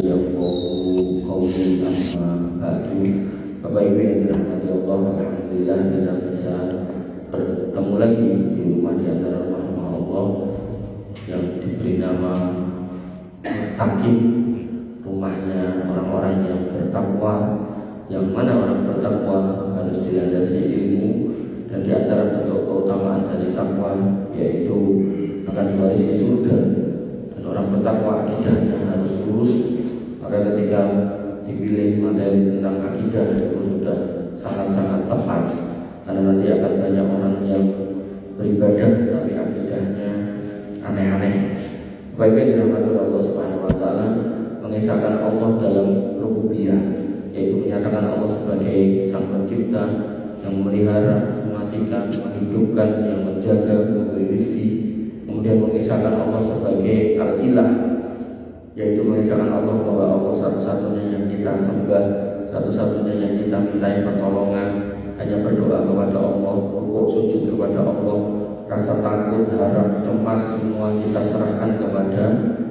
yafqahu qawli. Amma ba'du. Bapak Ibu yang dirahmati Allah, alhamdulillah kita bisa bertemu lagi di rumah di antara rumah Allah yang diberi nama Takim, rumahnya orang-orang yang bertakwa, yang mana orang bertakwa harus dilandasi ilmu, dan di antara bentuk keutamaan dari takwa yaitu akan diwarisi surga. Dan orang bertakwa akidahnya harus lurus, maka ketika dipilih materi tentang akidah itu sudah sangat-sangat tepat, karena nanti akan banyak orang yang beribadah tapi akidahnya aneh-aneh. Baiknya dirahmati Allah Subhanahu wa taala, mengisahkan Allah dalam rububiyah, yaitu menyatakan Allah sebagai Sang Pencipta yang memelihara, mematikan, menghidupkan, yang menjaga, memberi rezeki. Kemudian mengisahkan Allah sebagai Al-Ilah, yaitu mengisahkan Allah bahwa Allah satu-satunya yang kita sembah, satu-satunya yang kita mintai pertolongan, hanya berdoa kepada Allah, rukuk sujud kepada Allah, rasa takut, harap, cemas semua kita serahkan kepada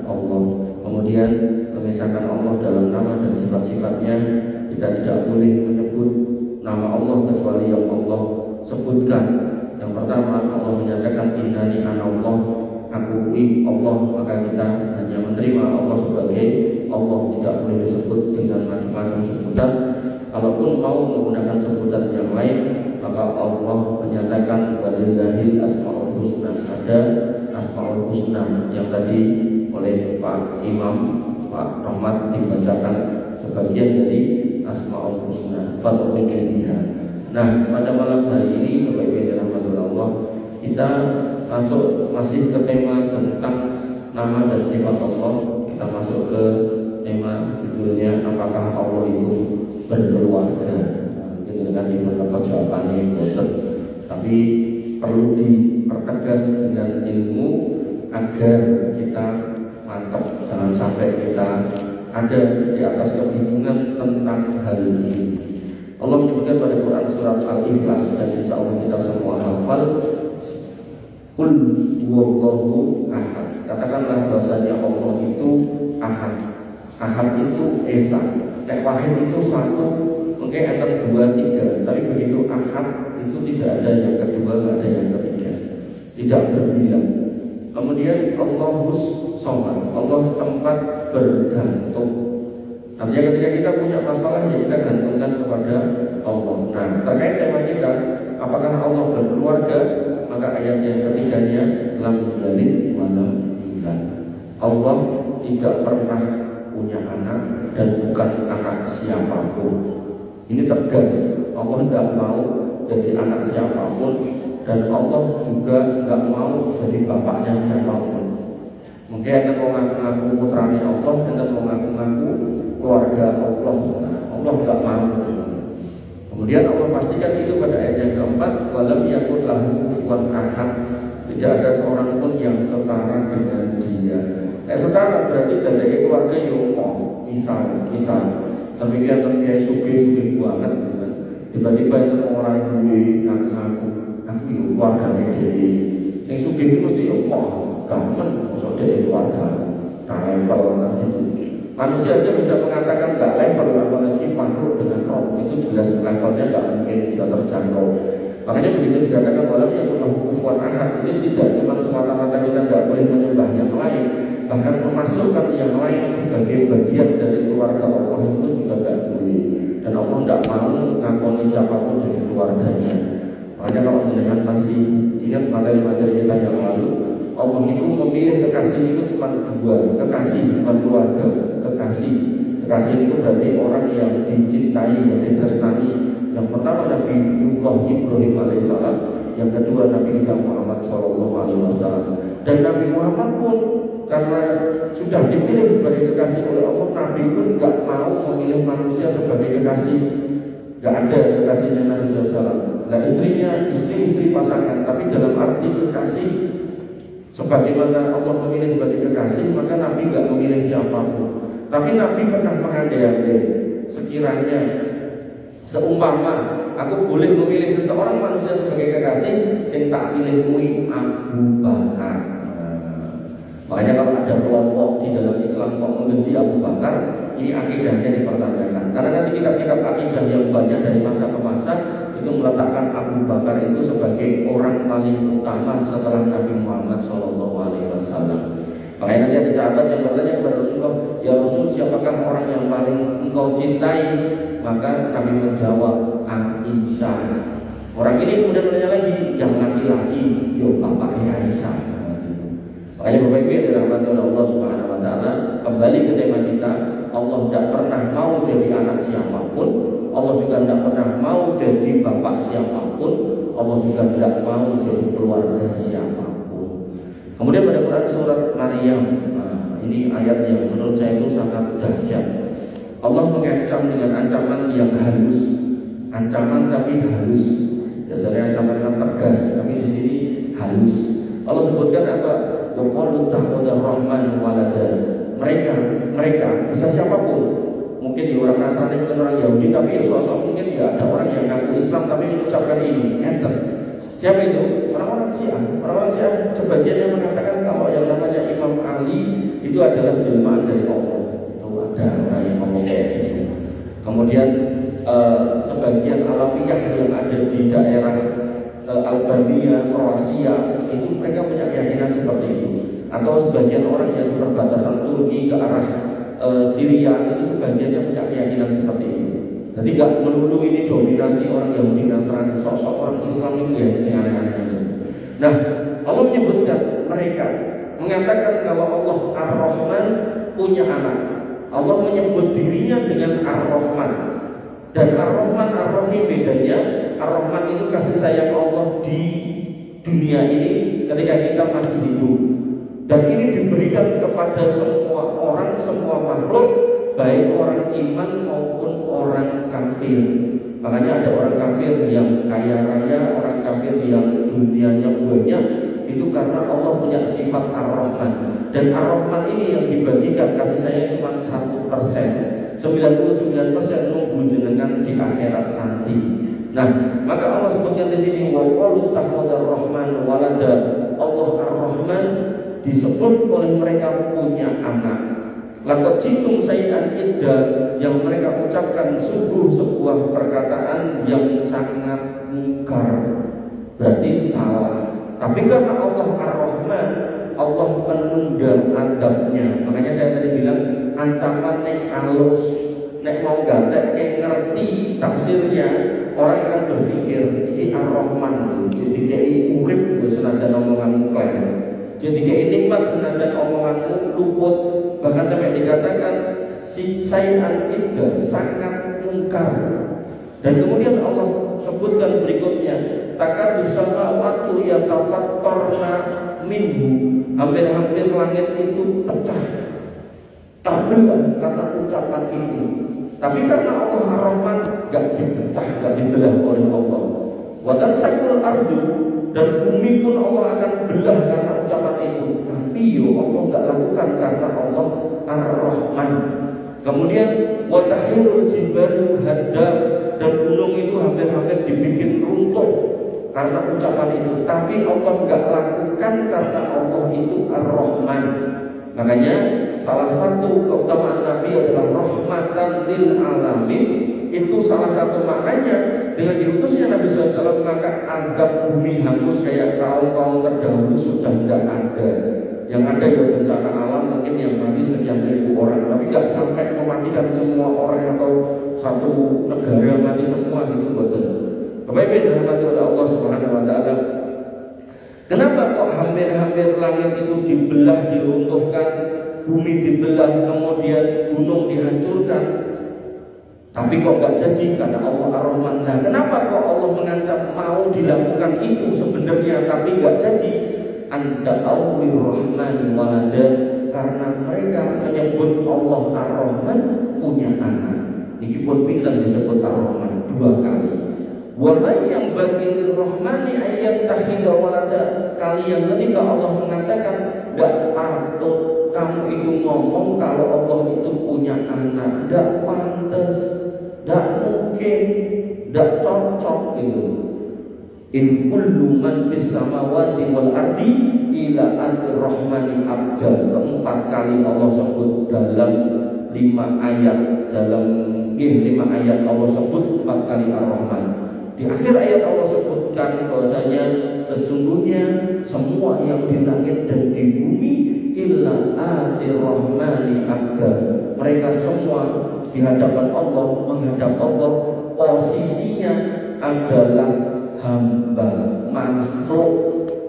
Allah. Kemudian mengisahkan Allah dalam nama dan sifat-sifatnya. Kita tidak boleh menyebut nama Allah kecuali yang Allah sebutkan. Yang pertama, Allah menyatakan innani anallah, aku Allah, maka kita hanya menerima Allah sebagai Allah, tidak boleh disebut dengan macam-macam sebutan. Kalaupun mau menggunakan sebutan yang lain, maka Allah menyatakan walillahil asmaul husna, ada asmaul husna yang tadi oleh Pak Imam Pak Rahmat dibacakan sebagian dari asmaul husna fadhkuruha. Nah, pada malam hari ini Bapak Ibu yang dirahmati Allah, kita masih ke tema tentang nama dan sifat Allah. Kita masuk ke tema judulnya apakah Allah itu berkeluarga. Kita kan dimengerti jawabannya bosan, tapi perlu dipertegas dengan ilmu agar kita mantap, jangan sampai kita ada di atas kebingungan tentang hal ini. Allah menyebutkan pada Quran surat Al-Ikhlas, dan insya Allah kita semua hafal. Qul huwallahu ahad. Katakanlah bahwasanya Allah itu ahad. Ahad itu esa. Nek wahid itu satu, mungkin ada dua, tiga. Tapi begitu ahad itu tidak ada yang kedua, tidak ada yang ketiga, tidak berbilang. Kemudian Allahus somad, Allah tempat bergantung. Artinya ketika kita punya masalah, ya kita gantungkan kepada Allah. Nah, terkait tema kita, apakah Allah berkeluarga? Maka ayat yang ketiganya lam yalid wa lam yulad. Allah tidak pernah punya anak dan bukan anak siapapun. Ini tegas. Allah tidak mau jadi anak siapapun, dan Allah juga tidak mau jadi bapaknya siapapun. Mungkin ada mau ngaku-ngaku putranya Allah, ada mau ngaku-ngaku keluarga Allah. Nah, Allah tidak mau. Kemudian Allah pastikan itu pada ayat yang keempat, walam yakun lahu kufuwan ahad. Tidak ada seorang pun yang setara dengan dia. Setara berarti dari keluarga yang misal. Demikian kiai suge banget, tiba-tiba itu orang duwe ngaku aku yo keluargane dhewe. Sing sugih itu mesti yo gamen maksud dhewe keluarga. Level nanti itu. Manusia aja bisa mengatakan enggak level, apalagi makhluk dengan roh itu jelas levelnya enggak mungkin bisa terjangkau. Makanya begitu dikatakan walau yang kufuwan ahad, ini tidak cuma semata-mata kita tidak boleh menyembah yang lain, bahkan memasukkan yang lain sebagai bagian dari keluarga Allah itu juga tidak boleh. Dan Allah tidak mau mengakoni siapapun jadi keluarganya. Makanya kalau dengan masih ingat materi-materi kita yang lalu, Allah itu memilih kekasih itu cuma dua, kekasih bukan keluarga, kekasih. Kekasih itu berarti orang yang dicintai, yang ditresnani. Yang pertama Nabi Ibrahim alaihissalam, yang kedua Nabi Muhammad SAW. Dan Nabi Muhammad pun karena sudah dipilih sebagai kekasih oleh Allah, Nabi pun nggak mau memilih manusia sebagai kekasih. Nggak ada kekasihnya Nabi SAW. Nah, istrinya istri pasangan, tapi dalam arti kekasih. Sebagaimana Allah memilih sebagai kekasih, maka Nabi nggak memilih siapapun. Tapi Nabi pernah mengandai-andai, sekiranya seumpama aku boleh memilih seseorang manusia sebagai kekasih, saya tak pilih kui Abu Bakar. Makanya kalau ada kelompok di dalam Islam kok membenci Abu Bakar, ini akidahnya dipertanyakan. Karena nanti kitab-kitab akidah yang banyak dari masa ke masa itu meletakkan Abu Bakar itu sebagai orang paling utama setelah Nabi Muhammad SAW. Makanya nanti ada sahabat yang bertanya kepada Rasulullah, ya Rasul, siapakah orang yang paling engkau cintai? Maka Nabi menjawab, Aisyah. Orang ini kemudian bertanya lagi, yang laki-laki, yo bapaknya Aisyah. Makanya Bapak Ibu yang dirahmati oleh Allah Subhanahu Wa Taala, kembali ke tema kita, Allah tidak pernah mau jadi anak siapapun, Allah juga tidak pernah mau jadi bapak siapapun, Allah juga tidak mau jadi keluarga siapapun. Kemudian pada Quran surat Maryam, ini ayat yang menurut saya itu sangat dahsyat. Allah mengancam dengan ancaman yang halus, ancaman tapi halus. Biasanya ancaman yang tegas, tapi di sini halus. Allah sebutkan apa? Waqalu takhadar rahman walada. Mereka bisa siapapun. Mungkin di orang Nasrani, mungkin orang Yahudi, tapi sosok mungkin ya ada orang yang ngaku Islam tapi mengucapkan ini. Enter. Siapa itu? Orang-orang Syiah. Orang-orang Syiah sebagian yang mengatakan kalau yang namanya Imam Ali itu adalah jelmaan dari Allah. Itu ada orang yang ngomong kayak gitu. Kemudian sebagian alamiah yang ada di daerah Albania, Kroasia, itu mereka punya keyakinan seperti itu. Atau sebagian orang yang di perbatasan Turki ke arah Syria, itu sebagian yang punya keyakinan seperti itu. Jadi gak melulu ini dominasi orang Yahudi Nasrani, sosok orang Islam itu ya yang aneh-aneh itu. Nah, Allah menyebutkan mereka mengatakan bahwa Allah Ar-Rahman punya anak. Allah menyebut dirinya dengan Ar-Rahman. Dan Ar-Rahman, Ar-Rahim bedanya. Ar-Rahman itu kasih sayang Allah di dunia ini ketika kita masih hidup. Dan ini diberikan kepada semua orang, semua makhluk, baik orang iman maupun orang kafir. Makanya ada orang kafir yang kaya raya, orang kafir yang dunianya banyak, itu karena Allah punya sifat Ar-Rahman. Dan Ar-Rahman ini yang dibagikan kasih sayang cuma 1%. 99% nunggu jenengan di akhirat nanti. Nah, maka Allah sebutkan di sini waqalu takhadar rahman walada. Allah Ar-Rahman disebut oleh mereka punya anak. Laqad jitum syai'an idda, yang mereka ucapkan sungguh sebuah perkataan yang sangat mungkar. Berarti salah. Tapi karena Allah Ar-Rahman, Allah menunda adabnya. Makanya saya tadi bilang ancaman nek alus, nek mau gatek nek ngerti tafsirnya, orang akan berpikir ini Ar-Rahman, jadi kayak urip senajan omonganmu klaim, jadi kayak nikmat senajan omonganmu luput. Bahkan sampai dikatakan si sayyan idda, sangat mungkar. Dan kemudian Allah sebutkan berikutnya, takadu samawati yatafattarna minhu, hampir-hampir langit itu pecah, terbelah karena ucapan itu. Tapi karena Allah Ar-Rahman gak dipecah, gak dibelah oleh Allah. Wa sakul ardu, dan bumi pun Allah akan belah karena ucapan itu. Tapi Allah gak lakukan karena Allah Ar-Rahman. Kemudian wa tahirul jibalu hadda, dan gunung itu hampir-hampir dibikin runtuh karena ucapan itu. Tapi Allah gak lakukan karena Allah itu Ar-Rahman. Makanya salah satu keutamaan Nabi adalah rahmatan lil alamin. Itu salah satu maknanya dengan diutusnya Nabi SAW, maka anggap bumi hangus kayak kaum-kaum terdahulu sudah tidak ada. Yang ada ya bencana alam, mungkin yang mati sekian ribu orang, tapi nggak sampai mematikan semua orang atau satu negara mati semua gitu, betul. Bapak Ibu dirahmati oleh Allah Subhanahu Wa Taala. Kenapa kok hampir-hampir langit itu dibelah, diruntuhkan, bumi dibelah, kemudian gunung dihancurkan? Tapi kok gak jadi karena Allah Ar-Rahman. Nah, kenapa kok Allah mengancam mau dilakukan itu sebenarnya tapi gak jadi? Anta awli rahmani walada, karena mereka menyebut Allah Ar-Rahman punya anak. Ini pun pintar disebut Ar-Rahman 2 kali. Wala yang bagi rahmani ayat tahidah walada, kali yang ketiga Allah mengatakan gak patut kamu itu ngomong kalau Allah itu punya anak, gak pantas, gak mungkin, gak cocok gitu. In kullu man fis samawati wal ardi ila ar-Rahmani abdan. Keempat kali Allah sebut dalam 5 ayat, dalam 5 ayat Allah sebut 4 kali Ar-Rahman. Di akhir ayat Allah sebutkan bahwasanya sesungguhnya semua yang di langit dan di bumi illa ar-Rahmani abdan. Mereka semua di hadapan Allah, menghadap Allah, posisinya adalah hamba, makhluk,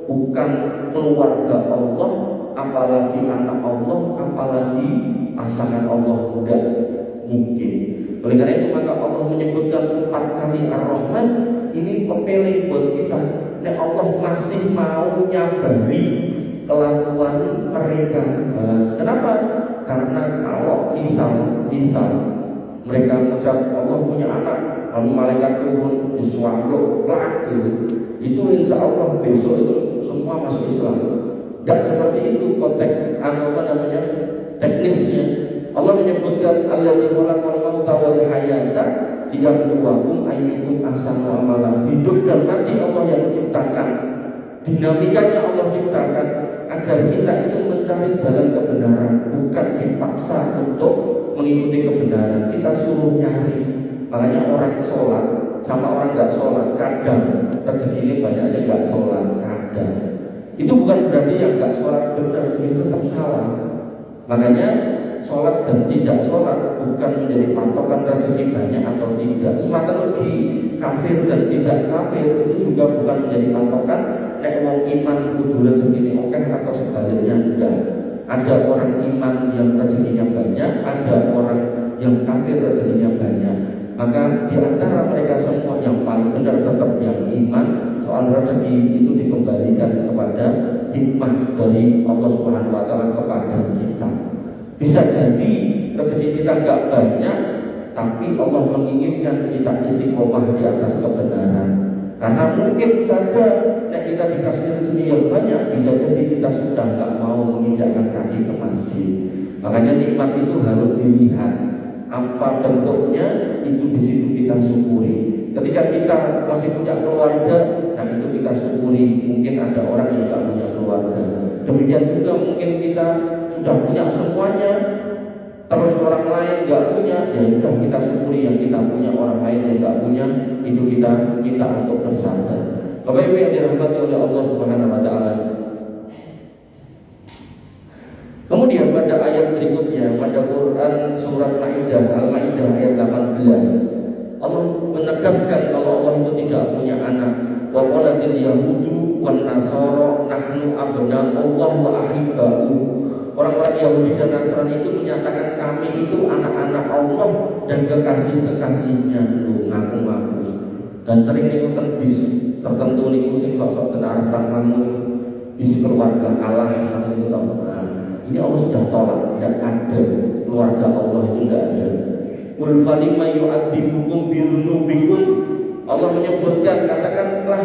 bukan keluarga Allah, apalagi anak Allah, apalagi pasangan Allah, tidak mungkin. Oleh karena itu maka Allah menyebutkan 4 kali Ar-Rahman. Ini pepele buat kita. Nek Allah masih mau nyabari kelakuan mereka. Kenapa? Karena kalau misal mereka mengucap Allah punya anak, lalu malaikat turun di suatu laki, itu insya Allah besok itu semua masuk Islam. Tidak seperti itu konteks teknisnya. Allah menyebutkan alladzi khalaqal mauta wal hayata liyabluwakum ayyukum ahsanu amala. Hidup dan mati Allah yang ciptakan, dinamikanya Allah ciptakan agar kita itu mencari jalan kebenaran, bukan dipaksa untuk mengikuti kebenaran. Kita suruh nyari. Makanya orang sholat sama orang nggak sholat kadang rezekinya banyak, saya nggak sholat kadang. Itu bukan berarti yang nggak sholat benar, itu tetap salah. Makanya sholat dan tidak sholat bukan menjadi patokan rezeki banyak atau tidak. Semata lagi kafir dan tidak kafir itu juga bukan menjadi patokan nek wong iman kudu rezeki oke atau sebaliknya, enggak. Ada orang iman yang rezekinya banyak, ada orang yang kafir rezekinya banyak. Maka di antara mereka semua yang paling benar tetap yang iman. Soal rezeki itu dikembalikan kepada hikmah dari Allah Subhanahu wa taala kepada kita. Bisa jadi rezeki kita enggak banyak, tapi Allah menginginkan kita istiqomah di atas kebenaran. Karena mungkin saja kita dikasih rezeki yang banyak, bisa jadi kita sudah enggak mau menginjakkan kaki ke masjid. Makanya nikmat itu harus dilihat apa bentuknya, itu di situ kita syukuri. Ketika kita masih punya keluarga, nah itu kita syukuri. Mungkin ada orang yang tidak punya keluarga. Demikian juga mungkin kita sudah punya semuanya, terus orang lain nggak punya, ya sudah kita syukuri yang kita punya. Orang lain yang nggak punya, itu kita minta untuk bersabar. Bapak Ibu yang dirahmati oleh Allah Subhanahu wa taala. Kemudian pada ayat berikutnya pada Quran surat Maidah, Al-Maidah ayat 18, Allah menegaskan kalau Allah itu tidak punya anak. Wa qalatil yahudu wan nasara nahnu abna'ullah wa ahibba'u. Orang-orang Yahudi dan Nasrani itu menyatakan kami itu anak-anak Allah dan kekasih-kekasihnya. Lu ngaku-ngaku. Dan sering ikutan bis tertentu niku sing sok-sok kena arep bis keluarga Allah yang itu tahu. Ini Allah sudah tolak, tidak ada keluarga Allah itu tidak ada. Qul falima yu'adzibukum bidunubikum. Allah menyebutkan, katakanlah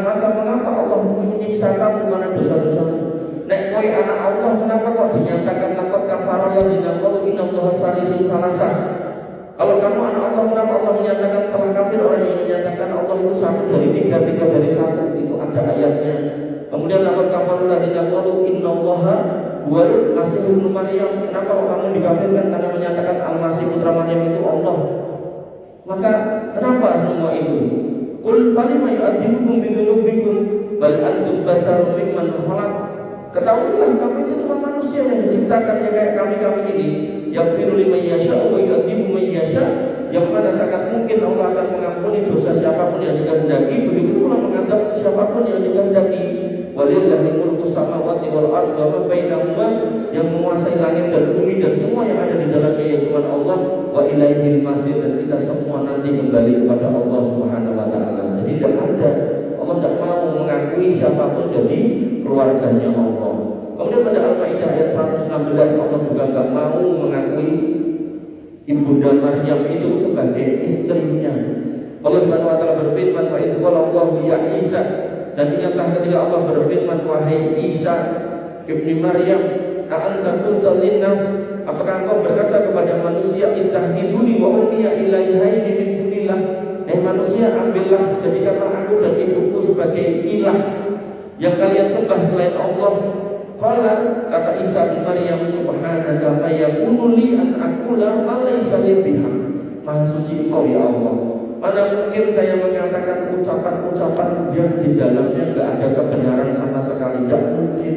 maka mengapa Allah menyiksa kamu karena dosa-dosamu. Nek kowe anak Allah, kenapa kok dinyatakan laqad kafara alladziina qalu innallaha salisu salasa? Kalau kamu anak Allah, kenapa Allah menyatakan telah kafir orang yang menyatakan Allah itu satu dari tiga dari satu? Itu ada ayatnya. Kemudian laqad kafara alladziina qalu innallaha huwal Masih ibnu Maryam. Kenapa kamu dikafirkan karena menyatakan Al-Masih putra Maryam itu Allah? Maka kenapa semua itu? Qul falima yu'adzibukum bidunubikum bal antum basarun mimman khalaq. Ketahuilah kamu itu cuma manusia yang diciptakan ya kayak kami ini. Yaghfiru liman yasha'u wa yu'adzibu man yasha'. Yang mana sangat mungkin Allah akan mengampuni dosa siapapun yang dikehendaki, begitu pula mengadab siapapun yang dikehendaki. Walillahi mulku samawati wal ardi wa ma bainahuma. Yang menguasai langit dan bumi dan semua yang ada di dalamnya ya cuma Allah. Wa ilaihil masir, dan kita semua nanti kembali kepada Allah Subhanahu wa taala. Jadi tidak ada, Allah tidak mau mengakui siapapun jadi keluarganya Allah. Kemudian pada Al-Maidah ayat 116 Allah juga tidak mau mengakui Ibunda Maryam itu sebagai istrinya. Allah Subhanahu wa taala berfirman, "Wa idz qala Allahu ya Isa." Dan ingatlah ketika Allah berfirman, "Wahai Isa ibni Maryam, a'anta qulta linnas, apakah engkau berkata kepada manusia, ittahiduni wa ummiya ilaihaini min dunillah?" Manusia, ambillah, jadikanlah aku dan ibuku sebagai ilah. yang kalian sembah selain Allah. Qala, kata Isa bin Maryam, subhanaka ma yakunu li an aqula ma laysa li bihaq. Maha suci Engkau ya Allah, mana mungkin saya mengatakan ucapan-ucapan yang di dalamnya tidak ada kebenaran sama sekali. Tidak mungkin.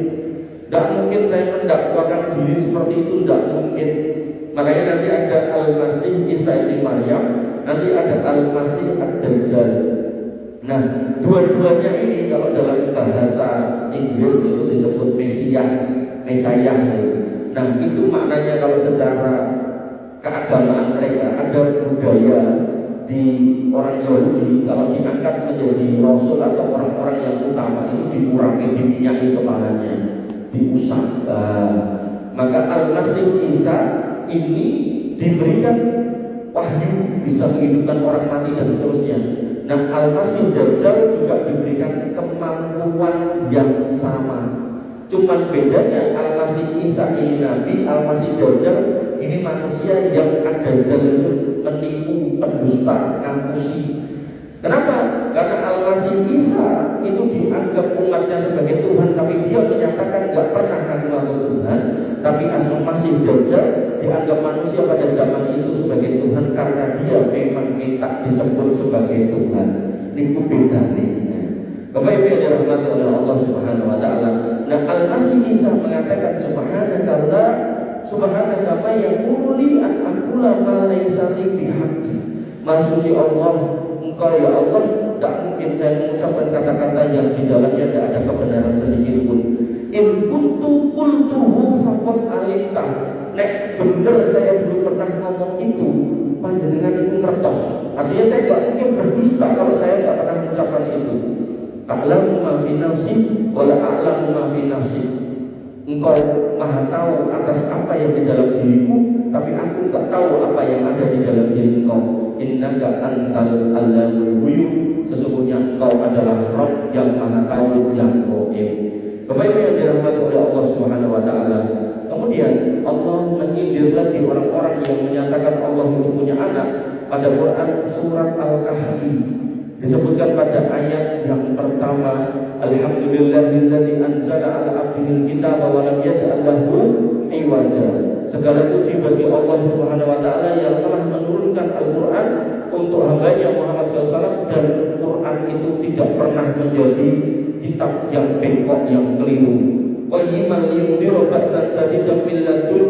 Tidak mungkin saya mendakwakan diri seperti itu, tidak mungkin. Makanya nanti ada Al-Masih Isa bin Maryam, nanti ada Al-Masih Ad-Dajjal. Nah, dua-duanya ini kalau dalam bahasa Inggris itu disebut Mesiah. Nah, itu maknanya kalau secara keagamaan mereka, ada budaya di orang Yahudi kalau diangkat menjadi rasul atau orang-orang yang utama itu dikurangi, diminyaki kepalanya, diusap. Maka Al-Masih Isa ini diberikan wahyu, bisa menghidupkan orang mati dan seterusnya. Nah, Al-Masih Dajjal juga diberikan kemampuan yang sama. Cuman bedanya Al-Masih Isa ini nabi, Al-Masih Dajjal ini manusia yang Ad-Dajjal itu menipu, pendusta, ngapusi. Kenapa? Karena Al-Masih Isa itu dianggap umatnya sebagai Tuhan, tapi dia menyatakan gak pernah ngaku Tuhan. Tapi Al-Masih Dajjal dianggap manusia pada zaman itu sebagai Tuhan karena dia memang minta disebut sebagai Tuhan. Ini bedanya. Bapak Ibu yang dirahmati oleh Allah Subhanahu wa taala. Nah, Al-Masih Isa mengatakan subhanaka ma yakunu li an aqula ma laysa li bihaqqi. Maha suci Allah, Engkau ya Allah, tak mungkin saya mengucapkan kata-kata yang di dalamnya tidak ada kebenaran sedikit pun. In kuntu qultuhu faqad alimta. Nek bener saya dulu pernah ngomong itu, panjenengan itu ngertos. Artinya saya tidak mungkin berdusta kalau saya tidak pernah mengucapkan itu. Ta'lamu ma fi nafsi wa la a'lamu ma fi nafsi. Engkau maha tahu atas apa yang di dalam diriku, tapi aku tak tahu apa yang ada di dalam diri engkau. Innaka antal allamul ghuyub. Sesungguhnya engkau adalah Rabb yang maha tahu, yang gaib. Bapak Ibu yang dirahmati oleh Allah Subhanahu wa taala. Kemudian Allah menyindir lagi orang-orang yang menyatakan Allah itu punya anak. Pada Quran surat Al-Kahfi disebutkan pada ayat yang pertama, Alhamdulillahilladzi anzala ala abdihil kitaba wa lam yaj'al lahu iwaja. Segala puji bagi Allah Subhanahu wa taala yang telah menurunkan Al-Qur'an untuk hambanya Muhammad SAW, dan Quran itu tidak pernah menjadi kitab yang bengkok, yang keliru. Qayyiman liyundhira ba'san shadidan min ladun.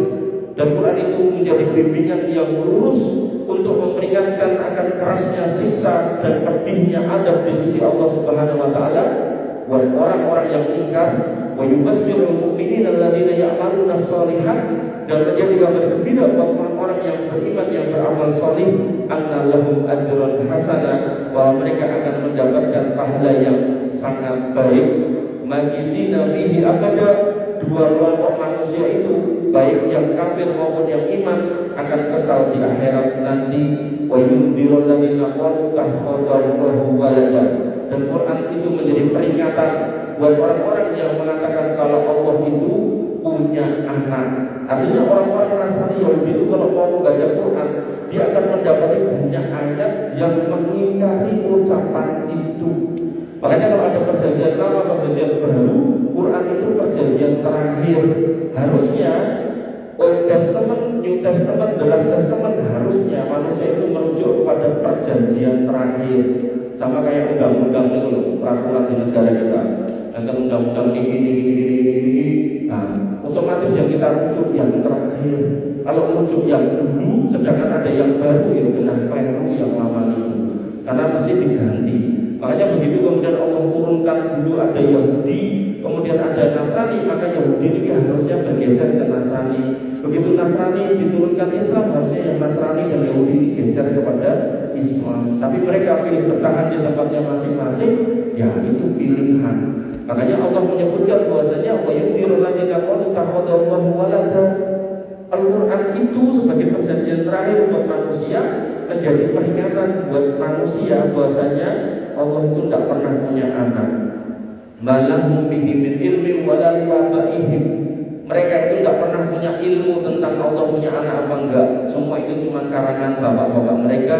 Dan Quran itu menjadi bimbingan yang lurus untuk memperingatkan akan kerasnya siksa dan pedihnya adab di sisi Allah Subhanahu wa taala buat orang-orang yang ingkar. Wa yubasyshirul mu'minina alladziina ya'maluna shalihat, dan menjadi kabar gembira buat orang-orang yang beriman, yang beramal saleh, anna lahum ajran hasanah, bahwa mereka akan mendapatkan pahala yang sangat baik. Magizina fihi abada. Dua kelompok manusia itu, baik yang kafir maupun yang iman, akan kekal di akhirat nanti. Wa yundirul ladzina qalu takhadallahu walada. Dan Quran itu menjadi peringatan buat orang-orang yang mengatakan kalau Allah itu punya anak. Artinya orang-orang Nasrani Yahudi itu kalau mau membaca Quran, dia akan mendapati banyak ayat yang mengingkari ucapan itu. Makanya kalau ada perjanjian lama, perjanjian baru, Quran itu perjanjian terakhir. Harusnya Old Testament, New Testament, The Last Testament, harusnya manusia itu merujuk kepada perjanjian terakhir. Sama kayak undang-undang itu loh, peraturan di negara kita. Dan undang-undang ini, nah, otomatis yang kita rujuk yang terakhir. Kalau rujuk yang dulu, sedangkan ada yang baru, itu benar keliru yang lama itu. Karena mesti diganti. Makanya begitu kemudian Allah turunkan dulu ada Yahudi, kemudian ada Nasrani, maka Yahudi ini harusnya bergeser ke Nasrani. Begitu Nasrani diturunkan Islam, harusnya yang Nasrani dan Yahudi ini geser kepada Islam. Tapi mereka pilih bertahan di tempatnya masing-masing, ya itu pilihan. Makanya Allah menyebutkan bahwasanya wa yudhirul ladzina qalu takhadallahu walada. Al-Quran itu sebagai perjanjian terakhir untuk manusia, menjadi peringatan buat manusia bahwasanya Allah itu tidak pernah punya anak. Malahum bihi min ilmin wala liabaihim. Mereka itu tidak pernah punya ilmu tentang Allah punya anak apa enggak. Semua itu cuma karangan bapak-bapak mereka.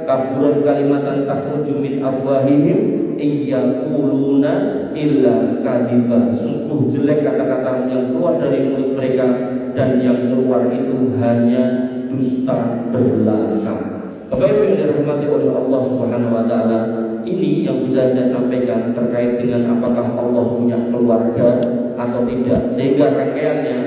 Kaburan kalimatan takhruju min afwahihim iyyaquluna illa kadhiba. Sungguh jelek kata-kata yang keluar dari mulut mereka, dan yang keluar itu hanya dusta belaka. Bapak Ibu yang dirahmati oleh Allah Subhanahu wa taala, ini yang bisa saya sampaikan terkait dengan apakah Allah punya keluarga atau tidak. Sehingga rangkaiannya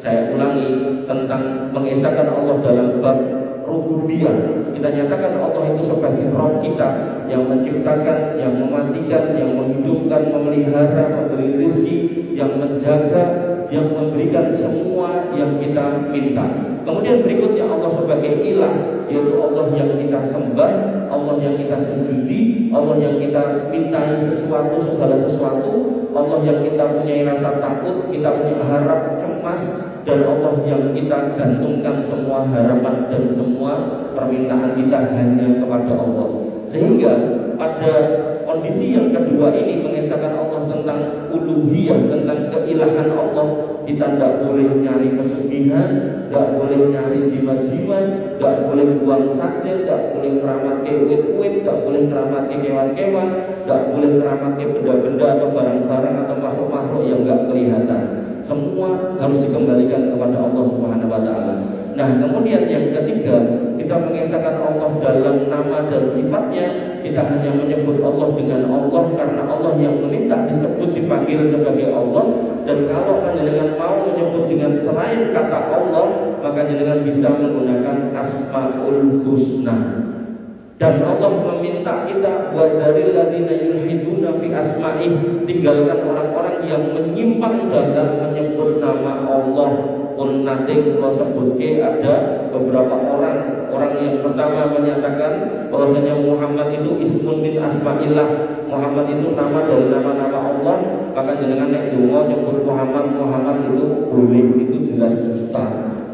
saya ulangi tentang mengesahkan Allah dalam bab rububiyah. Kita nyatakan Allah itu sebagai Rabb kita yang menciptakan, yang mematikan, yang menghidupkan, memelihara, memberi rezeki, yang menjaga, yang memberikan semua yang kita minta. Kemudian berikutnya Allah sebagai ilah, yaitu Allah yang kita sembah, Allah yang kita sujudi, Allah yang kita mintai sesuatu, segala sesuatu, Allah yang kita punya rasa takut, kita punya harap, cemas, dan Allah yang kita gantungkan semua harapan dan semua permintaan kita hanya kepada Allah. Sehingga pada kondisi yang kedua ini mengesahkan Allah tentang uluhiyah, tentang keilahan Allah. Kita tidak boleh nyari pesugihan, tidak boleh nyari jimat-jimat, tidak boleh buang sajen, tidak boleh keramat ke wit-wit, tidak boleh keramat ke kewan-kewan, tidak boleh keramat ke benda-benda atau barang-barang atau makhluk-makhluk yang tidak kelihatan. Semua harus dikembalikan kepada Allah Subhanahu wa taala. Nah, kemudian yang ketiga, kita mengesahkan Allah dalam nama dan sifatnya. Kita hanya menyebut Allah dengan Allah karena Allah yang meminta disebut, dipanggil sebagai Allah. Dan kalau panjenengan mau menyebut dengan selain kata Allah, maka panjenengan bisa menggunakan Asmaul Husna. Dan Allah meminta kita buat dari ladina yulhiduna fi asma'ih, tinggalkan orang-orang yang menyimpang dalam menyebut nama Allah. Pun nanti kalau sebutke ada beberapa orang yang pertama menyatakan bahwasanya Muhammad itu ismun min asma'illah, Muhammad itu nama dari nama-nama Allah. Maka jangan nek donga nyebut Muhammad itu boleh, itu jelas dusta.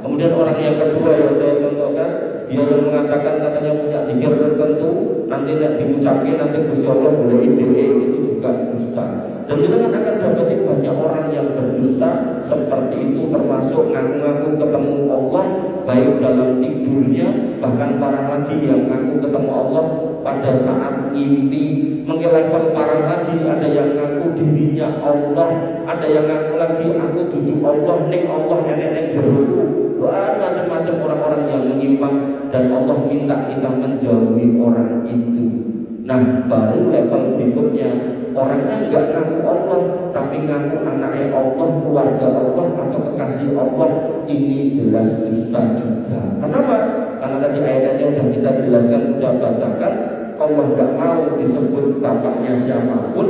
Kemudian orang yang kedua yang saya contohkan, dia yang mengatakan katanya punya zikir tertentu, nanti tidak diucapkan nanti Gusti Allah boleh ide, itu juga dusta. Dan kita akan dapati banyak orang yang berdusta seperti itu, termasuk ngaku-ngaku ketemu Allah baik dalam tidurnya, bahkan parah lagi yang ngaku ketemu Allah pada saat mimpi. Mengelevel parah lagi, ada yang ngaku dirinya Allah, ada yang ngaku lagi aku duduk Allah, ning Allah nenek jeruku. Macam-macam orang-orang yang menyimpang, dan Allah minta kita menjauhi orang itu. Nah, baru level berikutnya, orangnya enggak ngaku Allah, tapi ngaku anaknya Allah, keluarga Allah, atau kekasih Allah. Ini jelas dusta juga. Kenapa? Karena tadi ayatnya sudah kita jelaskan, sudah bacakan. Allah enggak mau disebut bapaknya siapapun,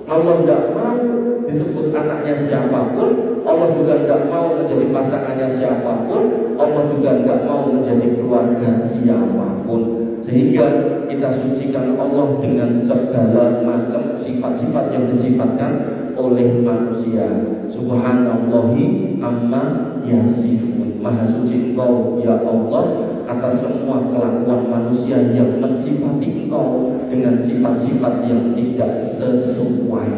Allah enggak mau disebut anaknya siapapun, Allah juga enggak mau menjadi pasangannya siapapun, Allah juga enggak mau menjadi keluarga siapapun. Sehingga kita sucikan Allah dengan segala macam sifat-sifat yang disifatkan oleh manusia. Subhanallahi amma yasifun. Maha suci Engkau ya Allah atas semua kelakuan manusia yang mensifati Engkau dengan sifat-sifat yang tidak sesuai.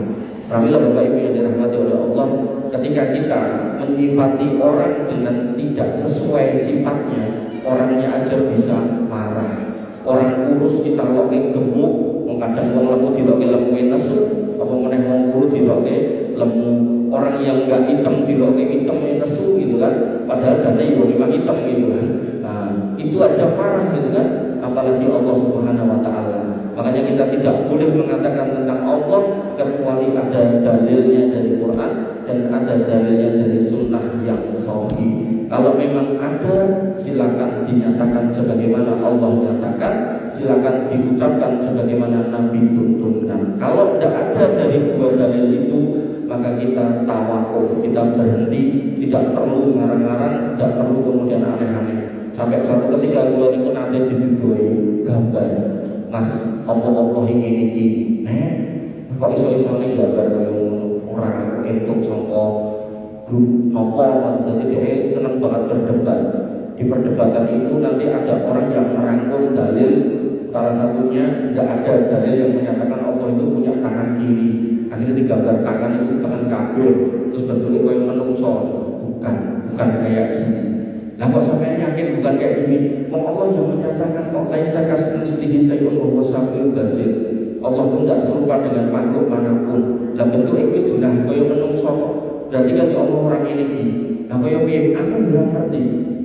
Alhamdulillah Bapak Ibu yang dirahmati oleh Allah, ketika kita menyifati orang dengan tidak sesuai sifatnya, orangnya aja bisa marah. Orang kurus kita loke gemuk, kadang wong lemu diloke lemu nesu, apa meneh wong kurus diloke lemu. Orang yang enggak hitam diloke hitam nesu gitu kan, padahal jane yo memang hitam gitu kan. Nah, itu aja marah gitu kan, apalagi Allah Subhanahu wa taala. Makanya kita tidak boleh mengatakan tentang Allah kecuali ada dalilnya dari Quran dan ada dalilnya dari sunnah yang sahih. Kalau memang ada, silakan dinyatakan sebagaimana Allah nyatakan, silakan diucapkan sebagaimana Nabi tuntunkan. Kalau tidak ada dari dua dalil itu, maka kita tawakuf, kita berhenti, tidak perlu ngarang-ngarang, tidak perlu kemudian aneh-aneh. Sampai suatu ketika gue itu nanti didudui gambar, Mas, Allah ini, kok iso-iso nih gambar orang entuk sangka grup nopo, jadi dia senang banget berdebat. Di perdebatan itu nanti ada orang yang merangkul dalil, salah satunya tidak ada dalil yang menyatakan Allah itu punya tangan kiri. Akhirnya digambar tangan itu tangan kafir, terus bentuknya kayak menungso. bukan kayak gini. Nah kok sampai yakin bukan kayak gini? Allah yang menyatakan laisa kamitslihi syai'un wa huwas samiul basir. Allah pun tidak serupa dengan makhluk manapun. Lah bentuk itu sudah kaya menungso. Berarti kan Allah orang ini. Lah kaya piye? Aku ora ngerti.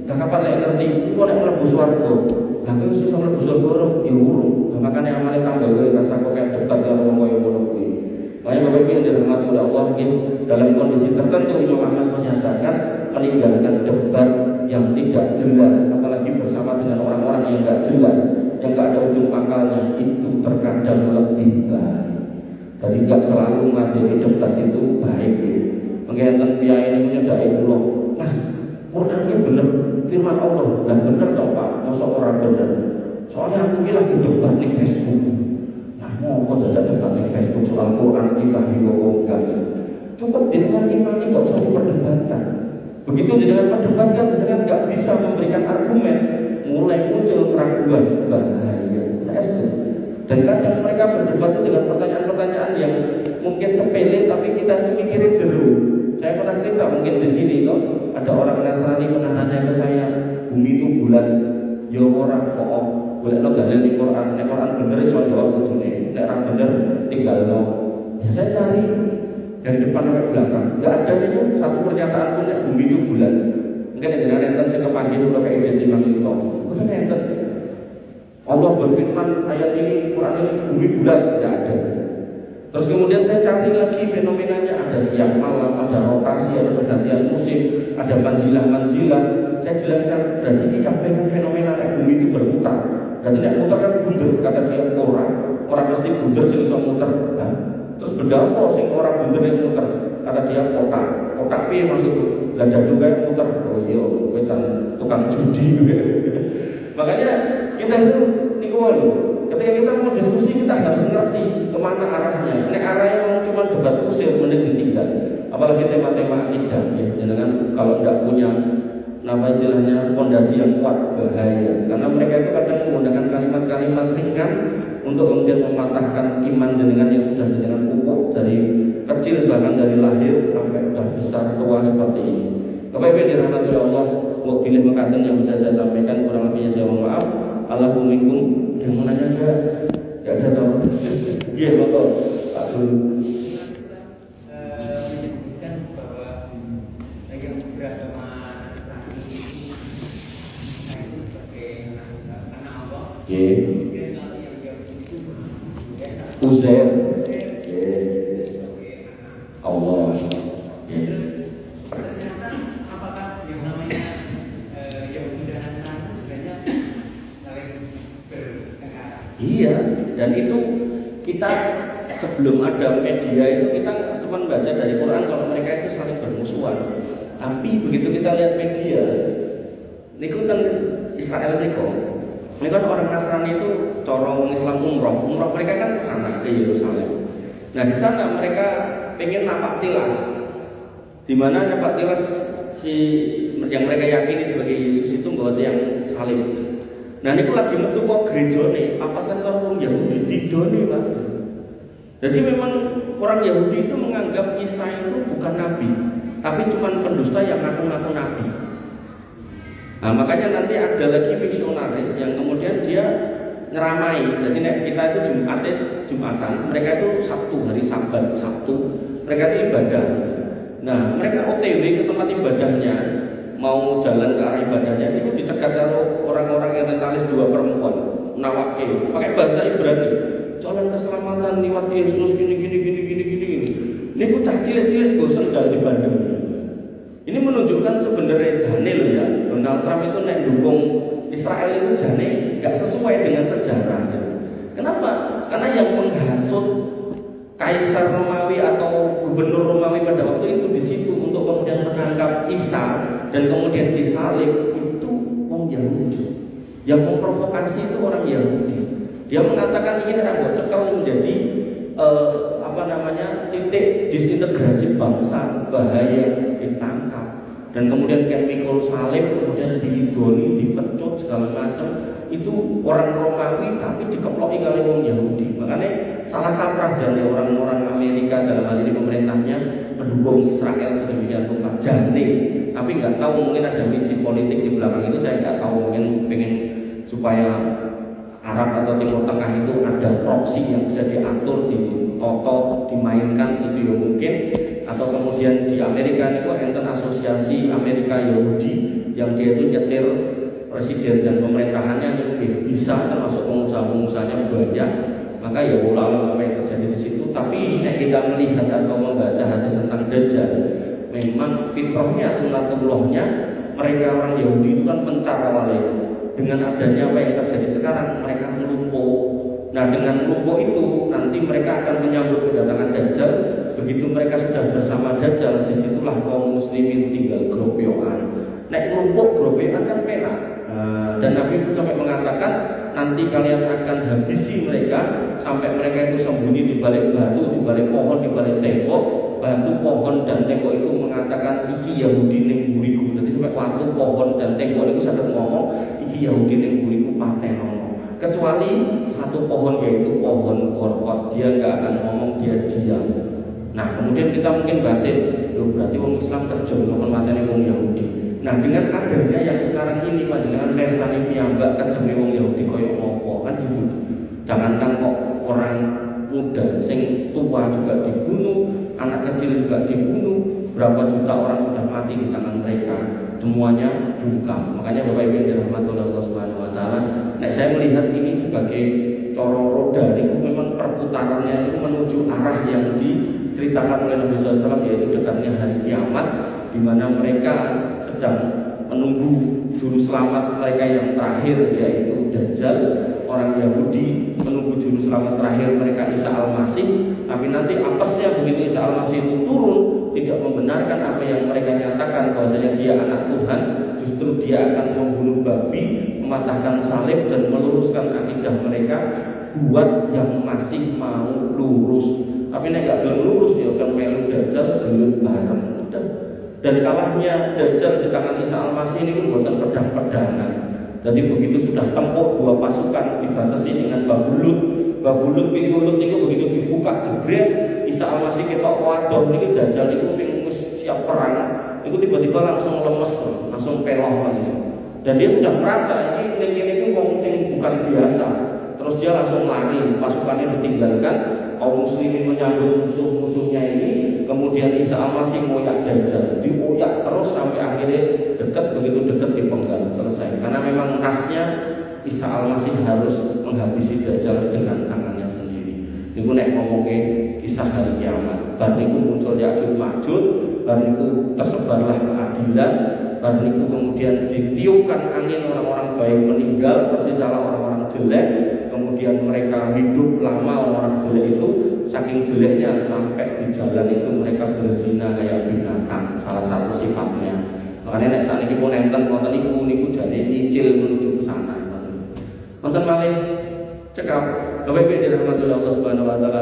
Lah kapan lek ngerti? Iku nek mlebu swarga. Lah kok iso mlebu swarga ya urung. Makane amale tambah wae rasa kok kayak debat karo wong kaya ngono kuwi. Makanya Bapak Ibu yang dirahmati oleh Allah, dalam kondisi tertentu Imam Ahmad menyatakan meninggalkan debat yang tidak jelas, apalagi bersama dengan orang-orang yang tidak jelas, yang tidak ada ujung pangkalnya, itu terkadang lebih baik. Jadi tidak selalu menghadiri debat itu baik. Mengenai dia ini menyadari Allah, Mas, Quran ini benar, firman Allah, dan benar toh Pak, masa orang benar. Soalnya aku ini lagi debat di Facebook. Mau kok tidak debat di Facebook soal Quran kita hiwong cukup dengan iman ini nggak usah diperdebatkan. Begitu dengan perdebatkan, sedangkan nggak bisa memberikan argumen, mulai muncul keraguan, bahaya. Dan kadang mereka berdebat dengan pertanyaan-pertanyaan yang mungkin sepele, tapi kita itu mikirin jeru. Saya pernah cerita mungkin di sini kok ada orang Nasrani pernah nanya ke saya, bumi itu bulat, ya orang kok boleh lo dalil di Quran, nek Quran bener iso jawab bojone, nek ora bener tinggal lo. Ya saya cari dari depan sampai belakang, nggak ada itu satu pernyataan pun nek bumi itu bulat. Mungkin dengan enten sing kepanggil udah kayak identik itu. Bukan enten. Allah berfirman ayat ini Quran ini bumi bulat, tidak ada. Terus kemudian saya cari lagi fenomenanya, ada siang malam, ada rotasi, ada pergantian musim, ada manjilah-manjilah. Saya jelaskan berarti ini kabeh fenomena bumi itu berputar. Dan tidak muter kan bunder, kata dia orang pasti bunder sing iso muter. Nah, terus benda apa sing orang bunder yang muter? Kata dia kotak piye maksudku? Lah dadu kae muter. Oh iya, kowe tukang judi. Makanya kita itu niku ketika kita mau diskusi kita harus ngerti kemana arahnya. Nek arahnya mau cuma debat usir mending ditinggal. Apalagi tema-tema akidah ya. Jangan kalau tidak punya istilahnya fondasi yang kuat bahaya. Karena mereka itu kadang menggunakan kalimat-kalimat ringan untuk kemudian mematahkan iman dengan yang sudah dengan kukuh dari kecil bahkan dari lahir sampai sudah besar tua seperti ini. Bapak Ibu dirahmati Allah, mau pilih mengatakan yang bisa saya sampaikan, kurang lebihnya saya mohon maaf. Alhamdulillah, yang mau nanya enggak? Enggak ada tahu. Iya, betul. Pak Dul. Menyebutkan bahwa yang beragama Nasrani itu sebagai karena Allah. Kemudian kalau yang jauh itu Uzair. Allah. Iya, dan itu kita sebelum ada media itu kita cuma baca dari Quran kalau mereka itu saling bermusuhan. Tapi begitu kita lihat media, niku kan Israel niku kan orang Nasrani itu corong Islam umroh mereka kan ke sana ke Yerusalem. Nah di sana mereka pengen napak tilas, di mana napak tilas yang mereka yakini sebagai Yesus itu bahwa yang salib. Nah ini lagi metu kok gereja nih, apa saja orang Yahudi tidur nih Pak. Jadi memang orang Yahudi itu menganggap Isa itu bukan nabi, tapi cuma pendusta yang ngaku-ngaku nabi. Nah makanya nanti ada lagi misionaris yang kemudian dia nyeramai. Jadi kita itu Jumatan, mereka itu Sabtu, hari Sabat Sabtu, mereka itu ibadah. Nah mereka OTW ke tempat ibadahnya, mau jalan ke arah ibadahnya itu dicegat kalau orang-orang yang mentalis dua perempuan nawake pakai bahasa Ibrani, jalan keselamatan lewat Yesus gini. Ini bocah cilik-cilik gue sendal di Bandung. Ini menunjukkan sebenarnya jane loh ya, Donald Trump itu nek dukung Israel itu jane nggak sesuai dengan sejarah. Kenapa? Karena yang menghasut Kaisar Romawi atau gubernur Romawi pada waktu itu di situ untuk kemudian menangkap Isa dan kemudian disalib itu orang Yahudi. Yang memprovokasi itu orang Yahudi. Dia mengatakan ini akan cekal menjadi titik disintegrasi bangsa, bahaya, ditangkap dan kemudian chemical salib, kemudian dilidoni, dipecut segala macam. Itu orang Romawi tapi dikeploki kali orang Yahudi. Makanya salah kaprah jane orang-orang Amerika dalam hal ini pemerintahnya mendukung Israel sedemikian rupa. Jane tapi nggak tahu mungkin ada misi politik di belakang itu, saya nggak tahu, mungkin pengen supaya Arab atau Timur Tengah itu ada proksi yang bisa diatur, ditoto, dimainkan, itu ya mungkin. Atau kemudian di Amerika itu enten asosiasi Amerika Yahudi yang dia itu nyetir presiden dan pemerintahannya lebih bisa, termasuk pengusaha-pengusahanya banyak. Maka ya ulama apa yang terjadi di situ. Tapi kita melihat atau membaca hadis tentang Dajjal, memang fitrahnya, sunatullahnya, mereka orang Yahudi itu kan pencarawale. Dengan adanya apa yang terjadi sekarang, mereka melumpuh. Nah, dengan melumpuh itu nanti mereka akan menyambut kedatangan Dajjal. Begitu mereka sudah bersama Dajjal, disitulah kaum muslimin tinggal gropyokan. Nek melumpuh gropyokan kan penak. Dan Nabi itu sampai mengatakan nanti kalian akan habisi mereka sampai mereka itu sembunyi di balik batu, di balik pohon, di balik tembok. Batu, pohon, dan tembok itu mengatakan iki Yahudi ning buriku. Jadi sampai waktu pohon dan tembok itu sangat ngomong iki Yahudi ning buriku patenono. Kecuali satu pohon, yaitu pohon korkot, dia nggak akan ngomong, dia diam. Nah, kemudian kita mungkin batin, berarti orang Islam kejam ngomong materi orang Yahudi. Nah, dengan adanya yang sekarang ini panjenengan persane piyambak kan sebenarnya orang Yahudi koyo ngopo kan gitu. Jangankan kok orang muda, sing tua juga dibunuh, anak kecil juga dibunuh, berapa juta orang sudah mati di tangan mereka. Semuanya bungkam. Makanya Bapak Ibu yang dirahmati oleh Allah Subhanahu wa taala, nah saya melihat ini sebagai corong roda itu memang perputarannya itu menuju arah yang diceritakan oleh Nabi SAW, yaitu dekatnya hari kiamat, di mana mereka sedang menunggu juru selamat mereka yang terakhir, yaitu Dajjal. Orang Yahudi menunggu juru selamat terakhir mereka Isa Al-Masih. Tapi nanti apesnya begitu Isa Al-Masih itu turun, tidak membenarkan apa yang mereka nyatakan bahwasanya dia anak Tuhan, justru dia akan membunuh babi, mematahkan salib, dan meluruskan akidah mereka buat yang masih mau lurus. Tapi nek gak gelem lurus ya kan melu Dajjal gelut bareng. Dan kalahnya Dajjal di tangan Isa Al-Masih ini bukan pedang-pedangan. Jadi begitu sudah tempuh dua pasukan dibatasi dengan babulut pintu lut itu begitu dibuka jebret, Isa Al-Masih ketok waduh niki Dajjal niku sing wis siap perang. Itu tiba-tiba langsung lemes, langsung peloh gitu. Dan dia sudah merasa ini itu wong sing bukan biasa. Terus dia langsung lari, pasukannya ditinggalkan, kaum muslimin menyambut musuh-musuhnya ini. Kemudian Isa Al-Masih ngoyak Dajjal, dioyak terus sampai akhirnya dekat, begitu dekat dipenggal, selesai. Karena memang nasnya Isa Al-Masih harus menghabisi Dajjal dengan tangannya sendiri. Niku nek ngomongke kisah hari kiamat. Bar niku muncul Ya'juj Ma'juj, bar niku tersebarlah keadilan, bar niku kemudian ditiupkan angin, orang-orang baik meninggal, tersisalah orang-orang jelek. Kemudian mereka hidup lama, orang jelek itu saking jeleknya sampai di jalan itu mereka berzina kayak binatang, salah satu sifatnya. Makanya nek sakniki pun enten wonten niku jane nyicil menuju ke sana. Wonten malih cekap Bapak Ibu dirahmati Allah Subhanahu wa taala,